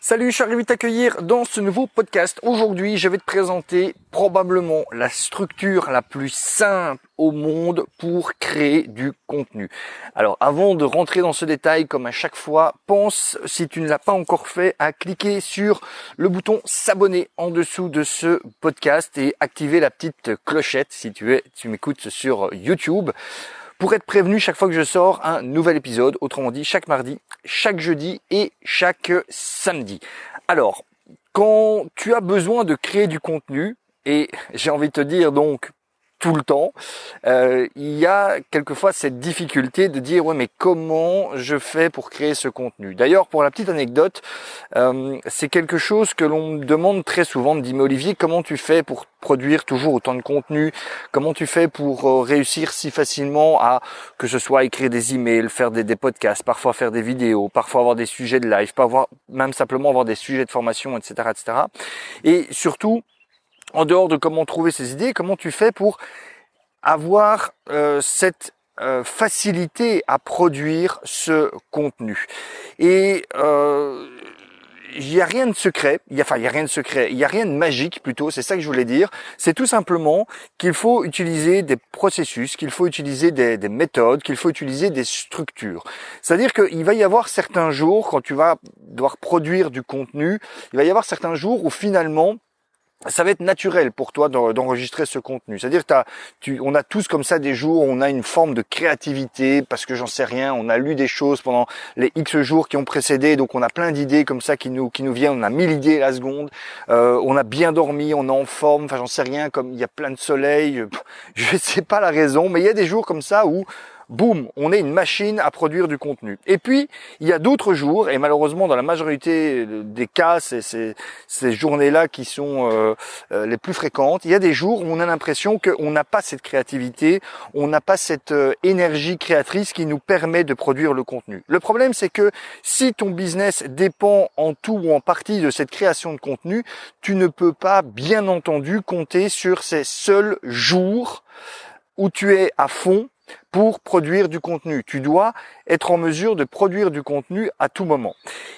Salut, je suis arrivé t'accueillir dans ce nouveau podcast. Aujourd'hui, je vais te présenter probablement la structure la plus simple au monde pour créer du contenu. Alors, avant de rentrer dans ce détail, comme à chaque fois, pense, si tu ne l'as pas encore fait, à cliquer sur le bouton s'abonner en dessous de ce podcast et activer la petite clochette si tu m'écoutes sur YouTube, pour être prévenu chaque fois que je sors un nouvel épisode, autrement dit chaque mardi, chaque jeudi et chaque samedi. Alors, quand tu as besoin de créer du contenu, et j'ai envie de te dire donc tout le temps, il y a quelquefois cette difficulté de dire ouais mais comment je fais pour créer ce contenu. D'ailleurs, pour la petite anecdote, c'est quelque chose que l'on me demande très souvent, me dit mais Olivier, comment tu fais pour produire toujours autant de contenu? Comment tu fais pour réussir si facilement à, que ce soit écrire des emails, faire des podcasts, parfois faire des vidéos, parfois avoir des sujets de live, même simplement avoir des sujets de formation, etc., etc. Et surtout, en dehors de comment trouver ces idées, comment tu fais pour avoir cette facilité à produire ce contenu. Et il n'y a rien de secret, il y a rien de magique plutôt, c'est ça que je voulais dire. C'est tout simplement qu'il faut utiliser des processus, qu'il faut utiliser des méthodes, qu'il faut utiliser des structures. C'est-à-dire qu'il va y avoir certains jours, quand tu vas devoir produire du contenu, il va y avoir certains jours où finalement, ça va être naturel pour toi d'enregistrer ce contenu. C'est-à-dire on a tous comme ça des jours où on a une forme de créativité parce que j'en sais rien, on a lu des choses pendant les X jours qui ont précédé, donc on a plein d'idées comme ça qui nous viennent, on a 1000 idées la seconde, on a bien dormi, on est en forme, enfin j'en sais rien, comme il y a plein de soleil, je sais pas la raison, mais il y a des jours comme ça où boum, on est une machine à produire du contenu. Et puis, il y a d'autres jours, et malheureusement dans la majorité des cas, c'est ces journées-là qui sont les plus fréquentes, il y a des jours où on a l'impression qu'on n'a pas cette créativité, on n'a pas cette énergie créatrice qui nous permet de produire le contenu. Le problème, c'est que si ton business dépend en tout ou en partie de cette création de contenu, tu ne peux pas, bien entendu, compter sur ces seuls jours où tu es à fond pour produire du contenu. Tu dois être en mesure de produire du contenu à tout moment.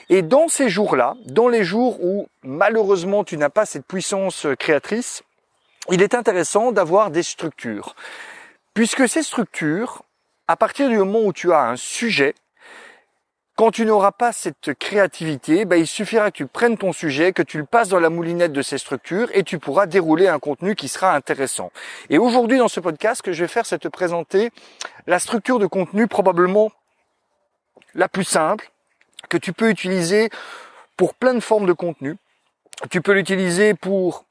Et dans ces jours-là, dans les jours où malheureusement tu n'as pas cette puissance créatrice, il est intéressant d'avoir des structures. Puisque ces structures, à partir du moment où tu as un sujet, quand tu n'auras pas cette créativité, il suffira que tu prennes ton sujet, que tu le passes dans la moulinette de ces structures et tu pourras dérouler un contenu qui sera intéressant. Et aujourd'hui, dans ce podcast, ce que je vais faire, c'est te présenter la structure de contenu probablement la plus simple que tu peux utiliser pour plein de formes de contenu. Tu peux l'utiliser pour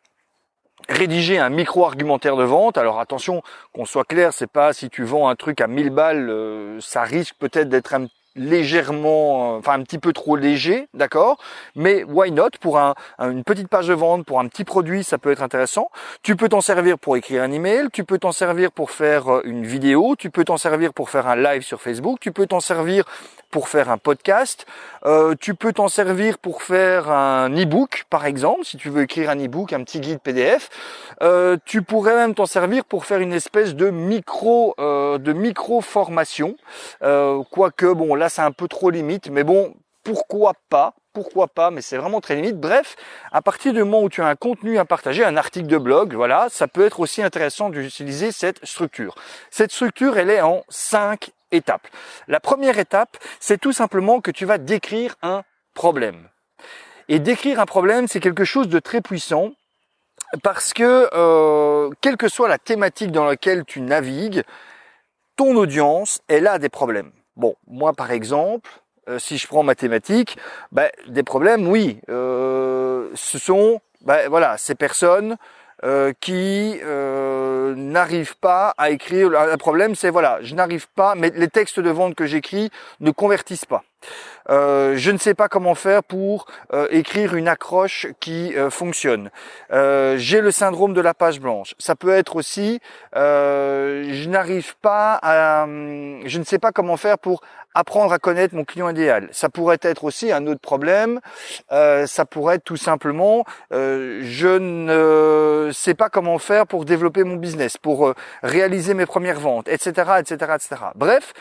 rédiger un micro-argumentaire de vente. Alors attention, qu'on soit clair, c'est pas si tu vends un truc à 1000 balles, ça risque peut-être d'être un petit peu trop léger, d'accord, mais why not, pour une petite page de vente, pour un petit produit, ça peut être intéressant. Tu peux t'en servir pour écrire un email, tu peux t'en servir pour faire une vidéo, tu peux t'en servir pour faire un live sur Facebook, tu peux t'en servir pour faire un podcast, tu peux t'en servir pour faire un e-book, par exemple, si tu veux écrire un e-book, un petit guide PDF. Tu pourrais même t'en servir pour faire une espèce de micro formation, quoique bon là c'est un peu trop limite, mais bon pourquoi pas, mais c'est vraiment très limite. Bref, à partir du moment où tu as un contenu à partager, un article de blog, voilà, ça peut être aussi intéressant d'utiliser cette structure. Cette structure, elle est en 5 étapes. La première étape, c'est tout simplement que tu vas décrire un problème. Et décrire un problème, c'est quelque chose de très puissant parce que quelle que soit la thématique dans laquelle tu navigues, ton audience, elle a des problèmes. Bon, moi par exemple, si je prends ma thématique, des problèmes, oui, ce sont ces personnes qui n'arrivent pas à écrire. Le problème, c'est je n'arrive pas, mais les textes de vente que j'écris ne convertissent pas. Je ne sais pas comment faire pour écrire une accroche qui fonctionne. J'ai le syndrome de la page blanche. Ça peut être aussi, je ne sais pas comment faire pour apprendre à connaître mon client idéal. Ça pourrait être aussi un autre problème. Ça pourrait être tout simplement, je ne sais pas comment faire pour développer mon business, pour réaliser mes premières ventes, etc., etc., etc. Bref,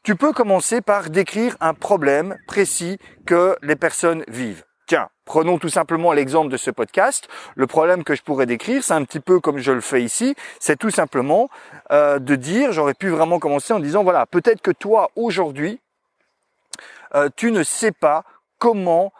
tu peux commencer par décrire un problème précis que les personnes vivent. Tiens, prenons tout simplement l'exemple de ce podcast. Le problème que je pourrais décrire, c'est un petit peu comme je le fais ici, c'est tout simplement de dire, j'aurais pu vraiment commencer en disant, voilà, peut-être que toi, aujourd'hui, tu ne sais pas comment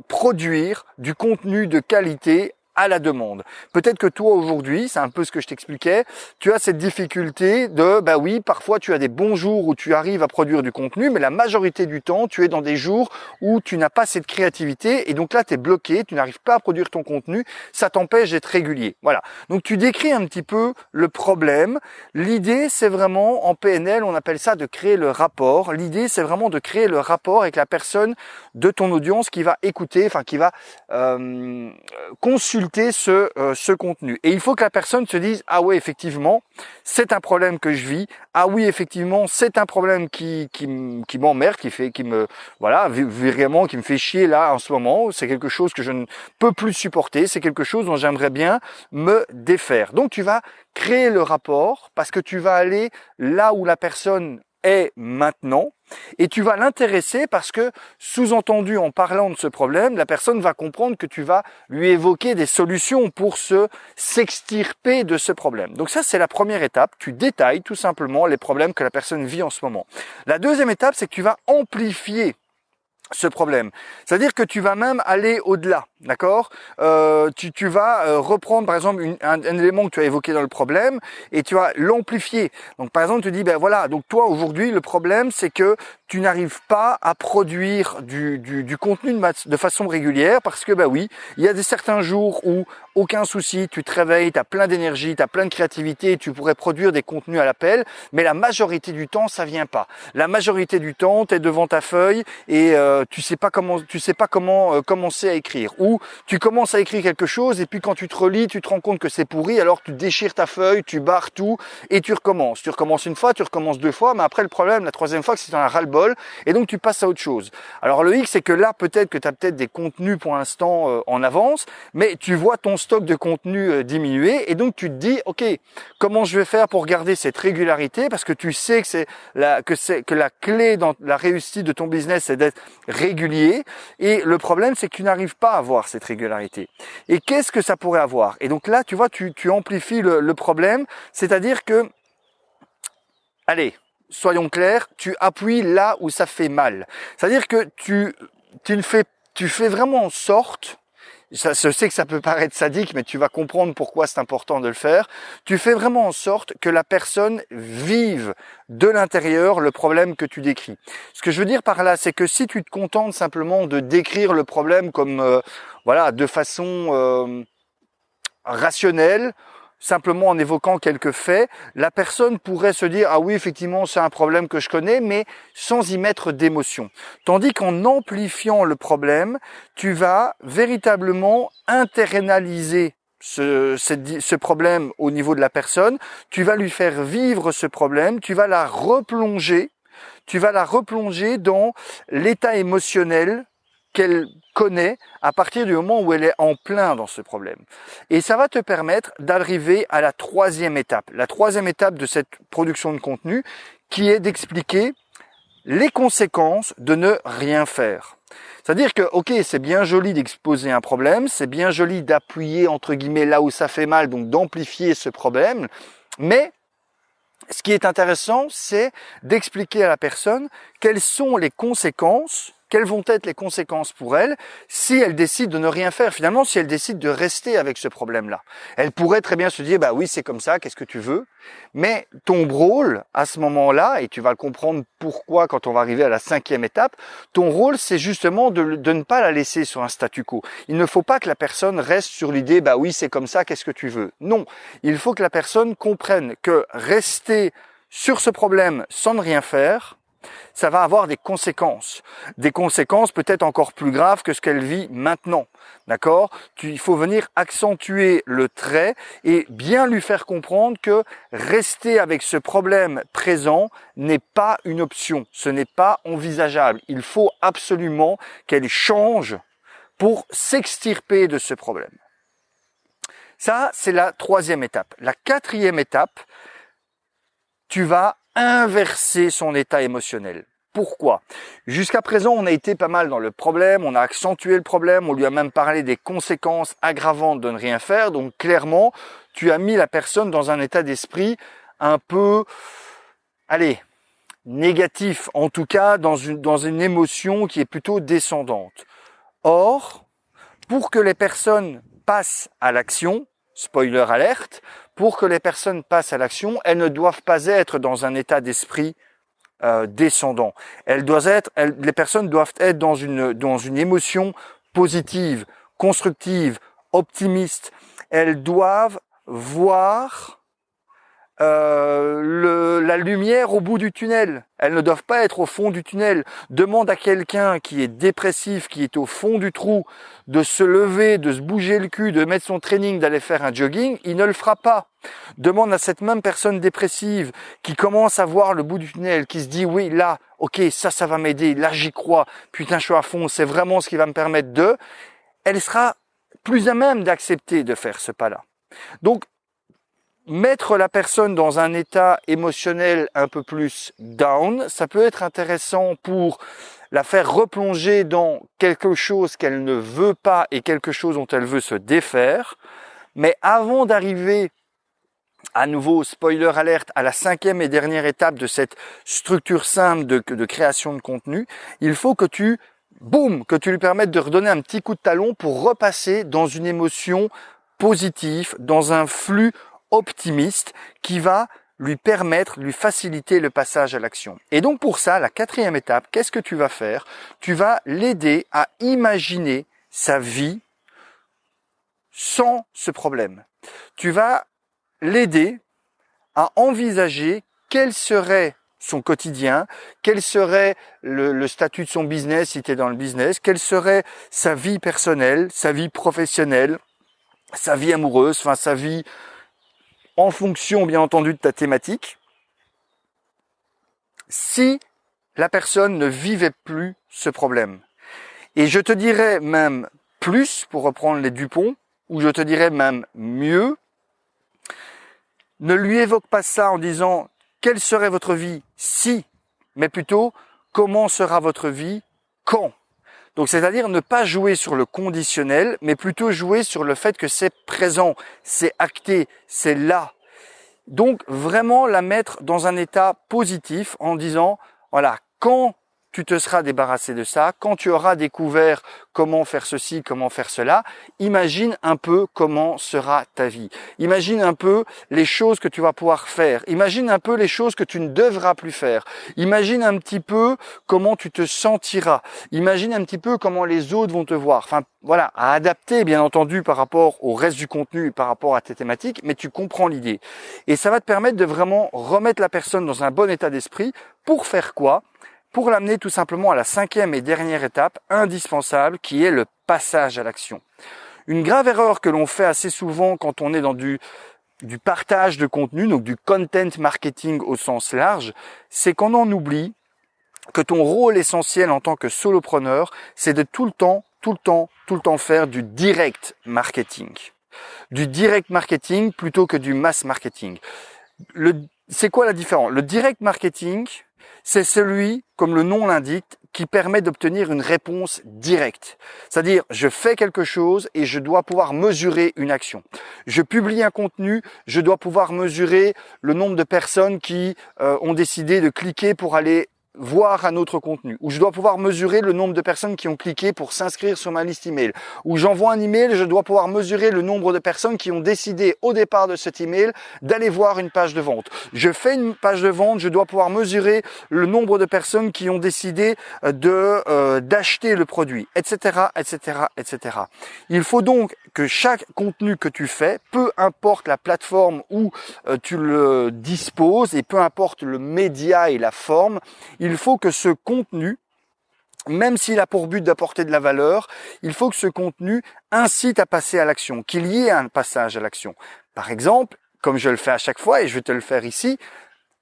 produire du contenu de qualité à la demande. Peut-être que toi aujourd'hui, c'est un peu ce que je t'expliquais, tu as cette difficulté de, bah oui, parfois tu as des bons jours où tu arrives à produire du contenu, mais la majorité du temps, tu es dans des jours où tu n'as pas cette créativité et donc là, tu es bloqué, tu n'arrives pas à produire ton contenu, ça t'empêche d'être régulier. Voilà. Donc tu décris un petit peu le problème. L'idée, c'est vraiment, en PNL, on appelle ça de créer le rapport. L'idée, c'est vraiment de créer le rapport avec la personne de ton audience qui va écouter, enfin qui va consulter ce contenu. Et il faut que la personne se dise, ah ouais, effectivement, c'est un problème que je vis. Ah oui, effectivement, c'est un problème qui m'emmerde, vraiment, qui me fait chier là en ce moment. C'est quelque chose que je ne peux plus supporter. C'est quelque chose dont j'aimerais bien me défaire. Donc, tu vas créer le rapport parce que tu vas aller là où la personne est maintenant et tu vas l'intéresser parce que, sous-entendu, en parlant de ce problème, la personne va comprendre que tu vas lui évoquer des solutions pour s'extirper de ce problème. Donc ça, c'est la première étape. Tu détailles tout simplement les problèmes que la personne vit en ce moment. La deuxième étape, c'est que tu vas amplifier ce problème. C'est-à-dire que tu vas même aller au-delà, d'accord ? Tu vas reprendre par exemple un élément que tu as évoqué dans le problème et tu vas l'amplifier. Donc par exemple, tu dis, ben voilà, donc toi aujourd'hui, le problème c'est que tu n'arrives pas à produire du contenu de façon régulière parce que, ben oui, il y a certains jours où aucun souci, tu te réveilles, tu as plein d'énergie, tu as plein de créativité, tu pourrais produire des contenus à l'appel, mais la majorité du temps, ça vient pas. La majorité du temps, tu es devant ta feuille et tu sais pas comment commencer à écrire. Ou tu commences à écrire quelque chose et puis quand tu te relis, tu te rends compte que c'est pourri, alors tu déchires ta feuille, tu barres tout et tu recommences. Tu recommences une fois, tu recommences deux fois, mais après le problème, la troisième fois, c'est que tu en as ras-le-bol et donc tu passes à autre chose. Alors le X, c'est que là, peut-être que tu as peut-être des contenus pour l'instant en avance, mais tu vois ton stock de contenu diminuer et donc tu te dis, ok, comment je vais faire pour garder cette régularité parce que tu sais que la clé dans la réussite de ton business, c'est d'être régulier et le problème, c'est que tu n'arrives pas à avoir cette régularité. Et qu'est-ce que ça pourrait avoir? Et donc là, tu vois, tu amplifies le problème, c'est-à-dire que, allez, soyons clairs, tu appuies là où ça fait mal. C'est-à-dire que tu fais vraiment en sorte, je sais que ça peut paraître sadique, mais tu vas comprendre pourquoi c'est important de le faire. Tu fais vraiment en sorte que la personne vive de l'intérieur le problème que tu décris. Ce que je veux dire par là, c'est que si tu te contentes simplement de décrire le problème comme, de façon rationnelle, simplement en évoquant quelques faits, la personne pourrait se dire « Ah oui, effectivement, c'est un problème que je connais », mais sans y mettre d'émotion. Tandis qu'en amplifiant le problème, tu vas véritablement internaliser ce problème au niveau de la personne, tu vas lui faire vivre ce problème, tu vas la replonger dans l'état émotionnel qu'elle connaît à partir du moment où elle est en plein dans ce problème. Et ça va te permettre d'arriver à la troisième étape. La troisième étape de cette production de contenu qui est d'expliquer les conséquences de ne rien faire. C'est-à-dire que, ok, c'est bien joli d'exposer un problème, c'est bien joli d'appuyer entre guillemets là où ça fait mal, donc d'amplifier ce problème, mais ce qui est intéressant, c'est d'expliquer à la personne quelles sont les conséquences, quelles vont être les conséquences pour elle si elle décide de ne rien faire. Finalement, si elle décide de rester avec ce problème-là. Elle pourrait très bien se dire, bah oui, c'est comme ça, qu'est-ce que tu veux? Mais ton rôle, à ce moment-là, et tu vas le comprendre pourquoi quand on va arriver à la cinquième étape, ton rôle, c'est justement de ne pas la laisser sur un statu quo. Il ne faut pas que la personne reste sur l'idée, bah oui, c'est comme ça, qu'est-ce que tu veux? Non. Il faut que la personne comprenne que rester sur ce problème sans ne rien faire, ça va avoir des conséquences peut-être encore plus graves que ce qu'elle vit maintenant, d'accord ? Il faut venir accentuer le trait et bien lui faire comprendre que rester avec ce problème présent n'est pas une option, ce n'est pas envisageable. Il faut absolument qu'elle change pour s'extirper de ce problème. Ça, c'est la troisième étape. La quatrième étape, tu vas inverser son état émotionnel. Pourquoi? Jusqu'à présent, on a été pas mal dans le problème, on a accentué le problème, on lui a même parlé des conséquences aggravantes de ne rien faire. Donc clairement, tu as mis la personne dans un état d'esprit un peu, négatif, en tout cas dans une émotion qui est plutôt descendante. Or, pour que les personnes passent à l'action, spoiler alerte, pour que les personnes passent à l'action, elles ne doivent pas être dans un état d'esprit descendant. Les personnes doivent être dans une émotion positive, constructive, optimiste. Elles doivent voir la lumière au bout du tunnel. Elles ne doivent pas être au fond du tunnel. Demande à quelqu'un qui est dépressif, qui est au fond du trou, de se lever, de se bouger le cul, de mettre son training, d'aller faire un jogging, il ne le fera pas. Demande à cette même personne dépressive qui commence à voir le bout du tunnel, qui se dit oui, là, ok, ça va m'aider, là j'y crois, putain je suis à fond, c'est vraiment ce qui va me permettre de... Elle sera plus à même d'accepter de faire ce pas-là. Donc, mettre la personne dans un état émotionnel un peu plus down, ça peut être intéressant pour la faire replonger dans quelque chose qu'elle ne veut pas et quelque chose dont elle veut se défaire. Mais avant d'arriver, à nouveau, spoiler alerte, à la 5e et dernière étape de cette structure simple de création de contenu, il faut que tu lui permettes de redonner un petit coup de talon pour repasser dans une émotion positive, dans un flux optimiste qui va lui permettre, lui faciliter le passage à l'action. Et donc pour ça, la 4e étape, qu'est-ce que tu vas faire? Tu vas l'aider à imaginer sa vie sans ce problème. Tu vas l'aider à envisager quel serait son quotidien, quel serait le statut de son business si tu es dans le business, quelle serait sa vie personnelle, sa vie professionnelle, sa vie amoureuse, enfin sa vie en fonction, bien entendu, de ta thématique, si la personne ne vivait plus ce problème. Et je te dirais même plus, pour reprendre les Dupont, ou je te dirais même mieux, ne lui évoque pas ça en disant « quelle serait votre vie si », mais plutôt « comment sera votre vie quand ». Donc c'est-à-dire ne pas jouer sur le conditionnel, mais plutôt jouer sur le fait que c'est présent, c'est acté, c'est là. Donc vraiment la mettre dans un état positif en disant, voilà, quand tu te seras débarrassé de ça, quand tu auras découvert comment faire ceci, comment faire cela, imagine un peu comment sera ta vie. Imagine un peu les choses que tu vas pouvoir faire. Imagine un peu les choses que tu ne devras plus faire. Imagine un petit peu comment tu te sentiras. Imagine un petit peu comment les autres vont te voir. Enfin, voilà, à adapter bien entendu par rapport au reste du contenu, par rapport à tes thématiques, mais tu comprends l'idée. Et ça va te permettre de vraiment remettre la personne dans un bon état d'esprit pour faire quoi? Pour l'amener tout simplement à la 5e et dernière étape indispensable qui est le passage à l'action. Une grave erreur que l'on fait assez souvent quand on est dans du partage de contenu, donc du content marketing au sens large, c'est qu'on en oublie que ton rôle essentiel en tant que solopreneur, c'est de tout le temps faire du direct marketing. Du direct marketing plutôt que du mass marketing. C'est quoi la différence? Le direct marketing, c'est celui, comme le nom l'indique, qui permet d'obtenir une réponse directe. C'est-à-dire, je fais quelque chose et je dois pouvoir mesurer une action. Je publie un contenu, je dois pouvoir mesurer le nombre de personnes qui ont décidé de cliquer pour aller voir un autre contenu, ou je dois pouvoir mesurer le nombre de personnes qui ont cliqué pour s'inscrire sur ma liste email, ou j'envoie un email, je dois pouvoir mesurer le nombre de personnes qui ont décidé au départ de cet email d'aller voir une page de vente. Je fais une page de vente, je dois pouvoir mesurer le nombre de personnes qui ont décidé d'acheter le produit, etc., etc., etc. Il faut donc que chaque contenu que tu fais, peu importe la plateforme où tu le disposes et peu importe le média et la forme, il faut que ce contenu, même s'il a pour but d'apporter de la valeur, il faut que ce contenu incite à passer à l'action, qu'il y ait un passage à l'action. Par exemple, comme je le fais à chaque fois et je vais te le faire ici,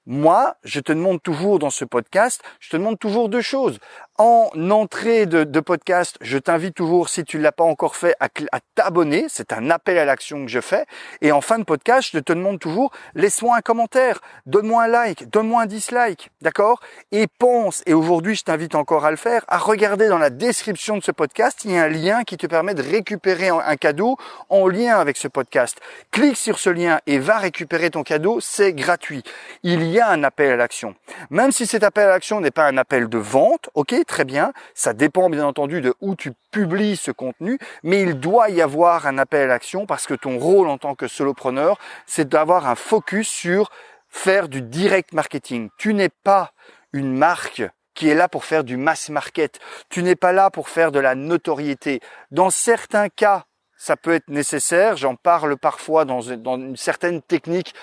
moi, je te demande toujours dans ce podcast, je te demande toujours deux choses. En entrée de podcast, je t'invite toujours, si tu ne l'as pas encore fait, à t'abonner. C'est un appel à l'action que je fais. Et en fin de podcast, je te demande toujours, laisse-moi un commentaire, donne-moi un like, donne-moi un dislike, d'accord? Et pense, et aujourd'hui je t'invite encore à le faire, à regarder dans la description de ce podcast, il y a un lien qui te permet de récupérer un cadeau en lien avec ce podcast. Clique sur ce lien et va récupérer ton cadeau, c'est gratuit. Il y a un appel à l'action. Même si cet appel à l'action n'est pas un appel de vente, ok, très bien, ça dépend bien entendu de où tu publies ce contenu, mais il doit y avoir un appel à l'action parce que ton rôle en tant que solopreneur, c'est d'avoir un focus sur faire du direct marketing. Tu n'es pas une marque qui est là pour faire du mass market. Tu n'es pas là pour faire de la notoriété. Dans certains cas, ça peut être nécessaire, j'en parle parfois dans une certaine technique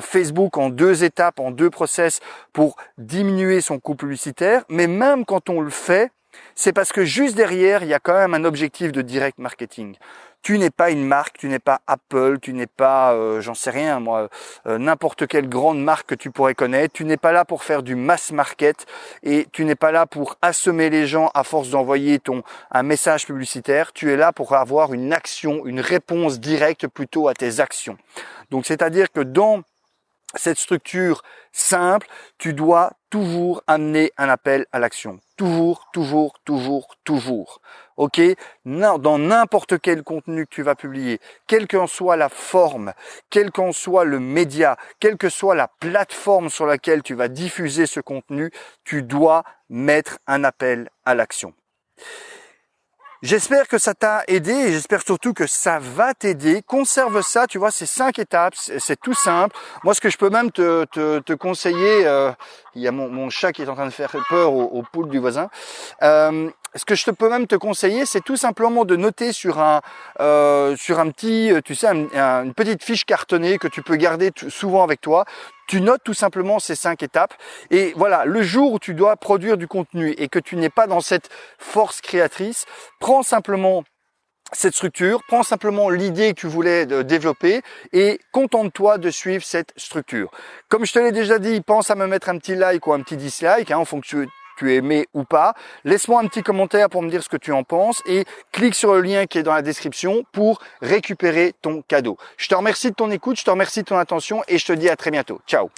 Facebook en 2 étapes, en 2 process pour diminuer son coût publicitaire. Mais même quand on le fait, c'est parce que juste derrière, il y a quand même un objectif de direct marketing. Tu n'es pas une marque, tu n'es pas Apple, tu n'es pas, j'en sais rien moi, n'importe quelle grande marque que tu pourrais connaître. Tu n'es pas là pour faire du mass market et tu n'es pas là pour assommer les gens à force d'envoyer un message publicitaire. Tu es là pour avoir une action, une réponse directe plutôt à tes actions. Donc c'est-à-dire que dans cette structure simple, tu dois toujours amener un appel à l'action. Toujours, toujours, toujours, toujours. Ok? Dans n'importe quel contenu que tu vas publier, quelle qu'en soit la forme, quel qu'en soit le média, quelle que soit la plateforme sur laquelle tu vas diffuser ce contenu, tu dois mettre un appel à l'action. J'espère que ça t'a aidé et j'espère surtout que ça va t'aider. Conserve ça, tu vois, c'est 5 étapes, c'est tout simple. Moi, ce que je peux même te conseiller, il y a mon chat qui est en train de faire peur aux poules du voisin. Ce que je peux même te conseiller, c'est tout simplement de noter sur un petit, tu sais, une petite fiche cartonnée que tu peux garder souvent avec toi. Tu notes tout simplement ces 5 étapes et voilà, le jour où tu dois produire du contenu et que tu n'es pas dans cette force créatrice, prends simplement cette structure, prends simplement l'idée que tu voulais développer et contente-toi de suivre cette structure. Comme je te l'ai déjà dit, pense à me mettre un petit like ou un petit dislike en fonction de tu es aimé ou pas. Laisse-moi un petit commentaire pour me dire ce que tu en penses et clique sur le lien qui est dans la description pour récupérer ton cadeau. Je te remercie de ton écoute, je te remercie de ton attention et je te dis à très bientôt. Ciao.